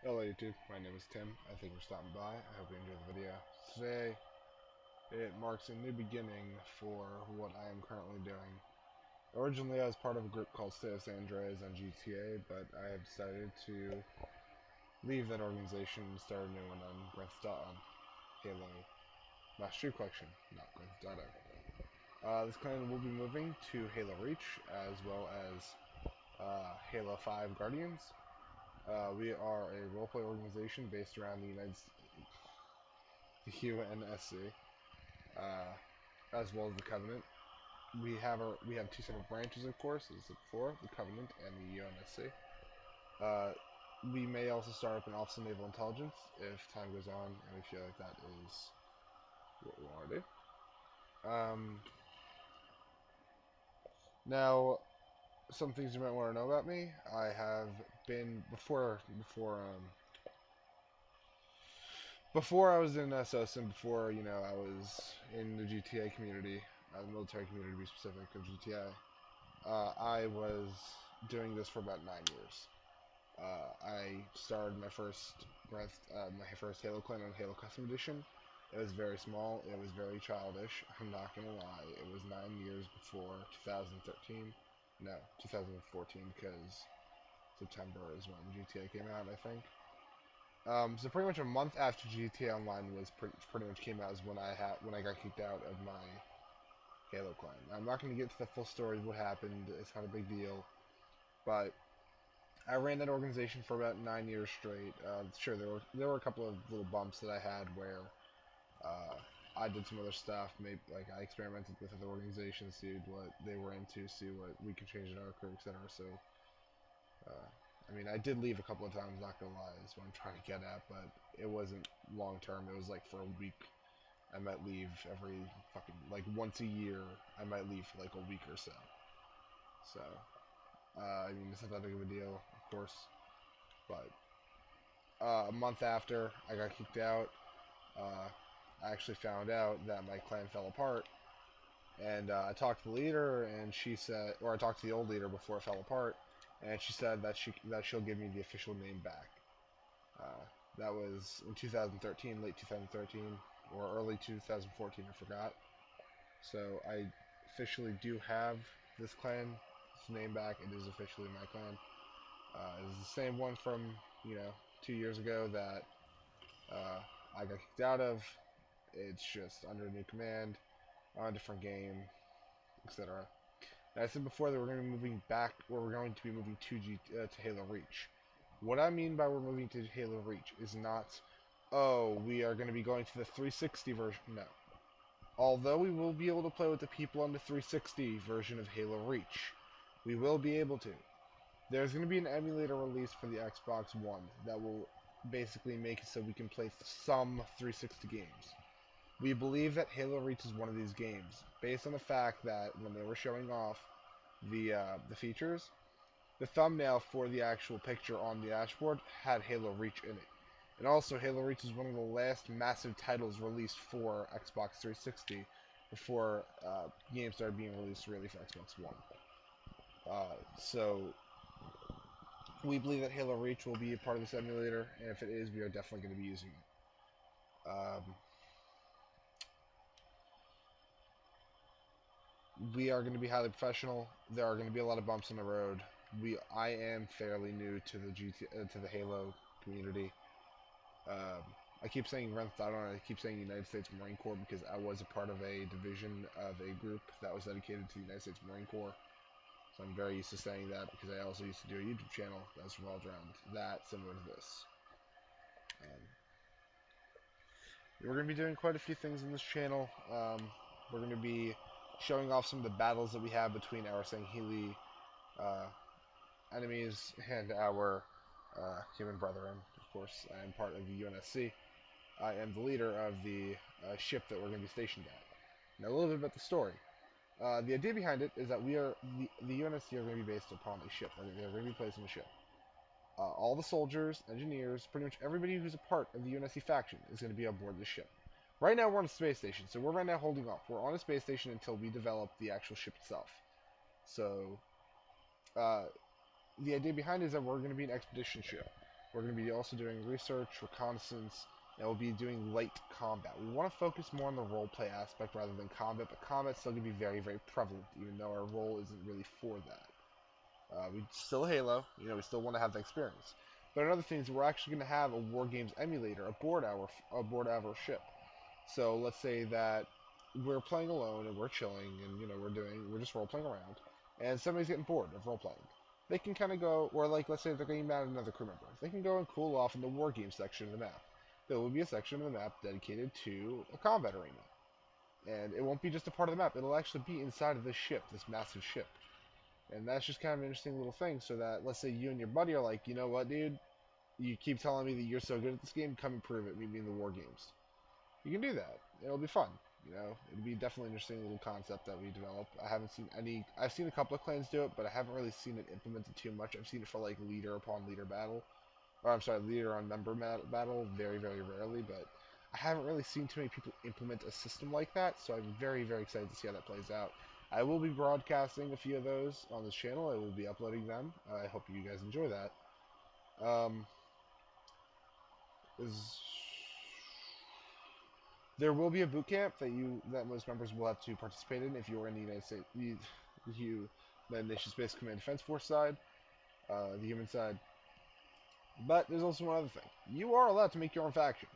Hello YouTube, my name is Tim. I thank you for stopping by. I hope you enjoyed the video. Today, it marks a new beginning for what I am currently doing. Originally, I was part of a group called Stay San Andreas on GTA, but I have decided to leave that organization and start a new one on Grand Theft Auto, on Halo Master Chief Collection, not Grand Theft Auto. This clan will be moving to Halo Reach, as well as Halo 5 Guardians. We are a roleplay organization based around the UNSC, as well as the Covenant. We have two separate branches, of course, as I said before, the Covenant and the UNSC. Uh, we may also start up an Office of Naval Intelligence if time goes on and we feel like that is what we want to do. Now, some things you might want to know about me. I have been before I was in SOS and before I was in the GTA community, the military community to be specific of GTA. I was doing this for about 9 years. I started my first Halo clan on Halo Custom Edition. It was very small. It was very childish. I'm not gonna lie. It was 9 years before 2013. No, 2014, because September is when GTA came out, I think. So pretty much a month after GTA Online was pretty much came out is when I got kicked out of my Halo clan. I'm not going to get to the full story of what happened. It's not a big deal, but I ran that organization for about 9 years straight. Sure, there were a couple of little bumps that I had where uh, I did some other stuff. Maybe like I experimented with other organizations, see what they were into, see what we could change in our crew, etc. So I mean, I did leave a couple of times, not gonna lie, is what I'm trying to get at, but it wasn't long term. It was like for a week. I might leave every fucking, like once a year, I might leave for like a week or so. So, I mean, it's not that big of a deal, of course, but a month after I got kicked out, uh, I actually found out that my clan fell apart. And I talked to the leader, and she said, or I talked to the old leader before it fell apart, and she said that she'll give me the official name back. Uh, that was in 2013, late 2013, or early 2014, I forgot. So I officially do have this clan's name back. It is officially my clan. It is the same one from, 2 years ago that I got kicked out of. It's just under a new command, on a different game, etc. And I said before that we're going to be moving back, or we're going to be moving to Halo Reach. What I mean by we're moving to Halo Reach is not, oh, we are going to be going to the 360 version. No. Although we will be able to play with the people on the 360 version of Halo Reach, we will be able to. There's going to be an emulator released for the Xbox One that will basically make it so we can play some 360 games. We believe that Halo Reach is one of these games, based on the fact that when they were showing off the features, the thumbnail for the actual picture on the dashboard had Halo Reach in it. And also, Halo Reach is one of the last massive titles released for Xbox 360 before games started being released really for Xbox One. So, we believe that Halo Reach will be a part of this emulator, and if it is, we are definitely going to be using it. We are going to be highly professional. There are going to be a lot of bumps in the road. I am fairly new to to the Halo community. Um, I keep saying Grand Theft Auto, and I keep saying United States Marine Corps because I was a part of a division of a group that was dedicated to the United States Marine Corps. So I'm very used to saying that because I also used to do a YouTube channel that was revolved around that, similar to this. Um, we're going to be doing quite a few things in this channel. We're going to be showing off some of the battles that we have between our Sangheili uh, enemies and our human brethren. Of course, I am part of the UNSC. I am the leader of the ship that we're going to be stationed at. Now, a little bit about the story. The idea behind it is that the UNSC are going to be based upon a ship. They're going to be placed on a ship. All the soldiers, engineers, pretty much everybody who's a part of the UNSC faction is going to be on board the ship. Right now, we're on a space station, so we're right now holding off. We're on a space station until we develop the actual ship itself. So, uh, the idea behind it is that we're going to be an expedition ship. We're going to be also doing research, reconnaissance, and we'll be doing light combat. We want to focus more on the roleplay aspect rather than combat, but combat's still going to be very, very prevalent, even though our role isn't really for that. We still Halo, we still want to have the experience. But another thing is we're actually going to have a War Games emulator aboard our ship. So let's say that we're playing alone and we're chilling and we're just role playing around, and somebody's getting bored of role playing. They can kind of go, or like let's say they're getting mad at another crew member. They can go and cool off in the War Games section of the map. There will be a section of the map dedicated to a combat arena, and it won't be just a part of the map. It'll actually be inside of this ship, this massive ship. And that's just kind of an interesting little thing, so that, let's say you and your buddy are like, you know what, dude? You keep telling me that you're so good at this game, come and prove it, meet me in the War Games. You can do that. It'll be fun. It'll be definitely an interesting little concept that we develop. I've seen a couple of clans do it, but I haven't really seen it implemented too much. I've seen it for like leader upon leader battle, or I'm sorry, leader on member battle, very, very rarely, but I haven't really seen too many people implement a system like that, so I'm very, very excited to see how that plays out. I will be broadcasting a few of those on this channel. I will be uploading them. I hope you guys enjoy that. Um, is There will be a boot camp that most members will have to participate in if you're in the United States, United Nations Space Command Defense Force side, the human side. But there's also one other thing. You are allowed to make your own faction.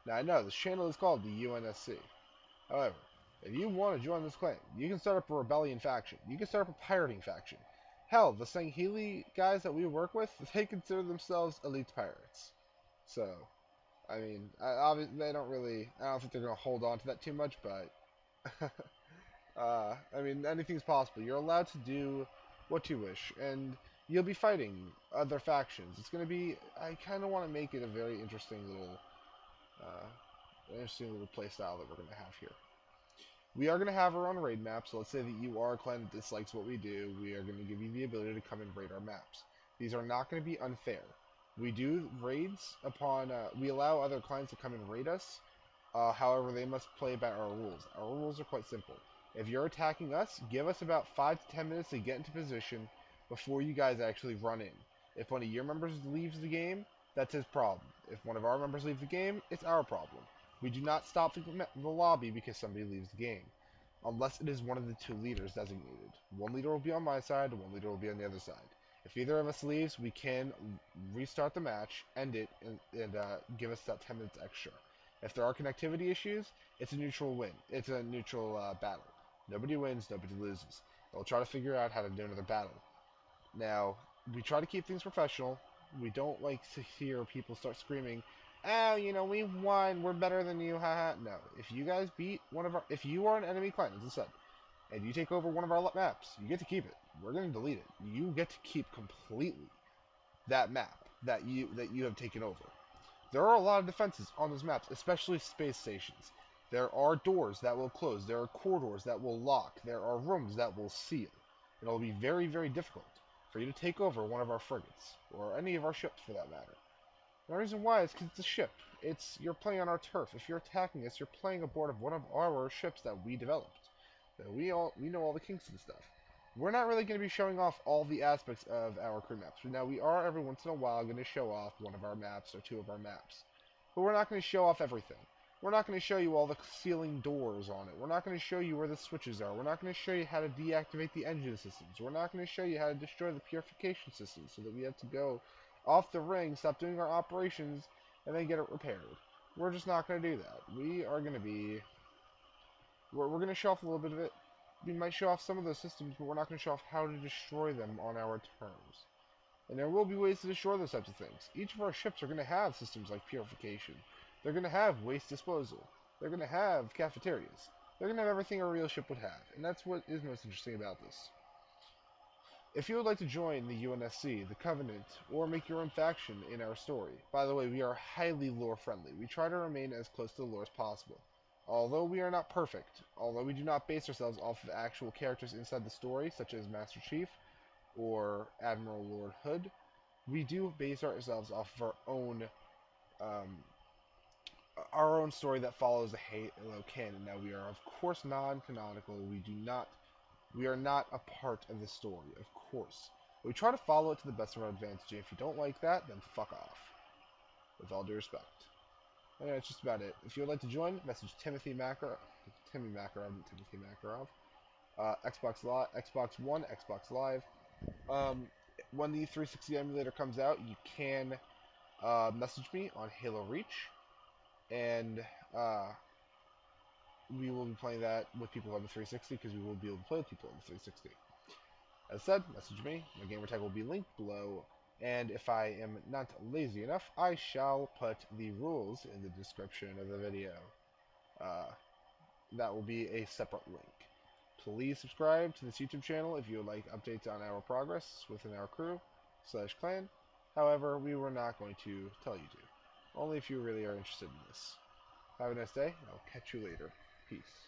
Now I know this channel is called the UNSC. However, if you want to join this clan, you can start up a rebellion faction. You can start up a pirating faction. Hell, the Sangheli guys that we work with, they consider themselves elite pirates. So, I mean, they don't really. I don't think they're gonna hold on to that too much, but I mean, anything's possible. You're allowed to do what you wish, and you'll be fighting other factions. It's gonna be. I kind of want to make it a very interesting little play style that we're gonna have here. We are gonna have our own raid map. So let's say that you are a clan that dislikes what we do. We are gonna give you the ability to come and raid our maps. These are not gonna be unfair. We do raids upon. We allow other clans to come and raid us. However, they must play by our rules. Our rules are quite simple. If you're attacking us, give us about 5 to 10 minutes to get into position before you guys actually run in. If one of your members leaves the game, that's his problem. If one of our members leaves the game, it's our problem. We do not stop the lobby because somebody leaves the game, unless it is one of the two leaders designated. One leader will be on my side, one leader will be on the other side. If either of us leaves, we can restart the match, end it, and give us that 10 minutes extra. If there are connectivity issues, it's a neutral win. It's a neutral battle. Nobody wins, nobody loses. We'll try to figure out how to do another battle. Now, we try to keep things professional. We don't like to hear people start screaming, "Oh, we won. We're better than you." Haha. No. If you guys beat if you are an enemy clan, as I said, and you take over one of our maps, you get to keep it. We're going to delete it. You get to keep completely that map that you have taken over. There are a lot of defenses on those maps, especially space stations. There are doors that will close. There are corridors that will lock. There are rooms that will seal. It'll be very, very difficult for you to take over one of our frigates, or any of our ships for that matter. And the reason why is because it's a ship. You're playing on our turf. If you're attacking us, you're playing aboard of one of our ships that we developed. That we know all the kinks and stuff. We're not really going to be showing off all the aspects of our crew maps. Now, we are every once in a while going to show off one of our maps or two of our maps. But we're not going to show off everything. We're not going to show you all the ceiling doors on it. We're not going to show you where the switches are. We're not going to show you how to deactivate the engine systems. We're not going to show you how to destroy the purification systems so that we have to go off the ring, stop doing our operations, and then get it repaired. We're just not going to do that. We're going to show off a little bit of it. We might show off some of those systems, but we're not going to show off how to destroy them on our terms. And there will be ways to destroy those types of things. Each of our ships are going to have systems like purification. They're going to have waste disposal. They're going to have cafeterias. They're going to have everything a real ship would have. And that's what is most interesting about this. If you would like to join the UNSC, the Covenant, or make your own faction in our story, by the way, we are highly lore friendly. We try to remain as close to the lore as possible. Although we are not perfect, although we do not base ourselves off of actual characters inside the story, such as Master Chief or Admiral Lord Hood, we do base ourselves off of um, our own story that follows the Halo canon. Now, we are of course non-canonical. We are not a part of the story, of course. We try to follow it to the best of our advantage, and if you don't like that, then fuck off. With all due respect. And that's just about it. If you would like to join, message Timothy Macarov, Timothy Macarov, Xbox Live, Xbox One, Xbox Live. When the 360 emulator comes out, you can message me on Halo Reach, and we will be playing that with people on the 360 because we will be able to play with people on the 360. As said, message me. My gamertag will be linked below, and if I am not lazy enough, I shall put the rules in the description of the video. That will be a separate link. Please subscribe to this YouTube channel if you would like updates on our progress within our crew/clan. However, we were not going to tell you to. Only if you really are interested in this. Have a nice day, and I'll catch you later. Peace.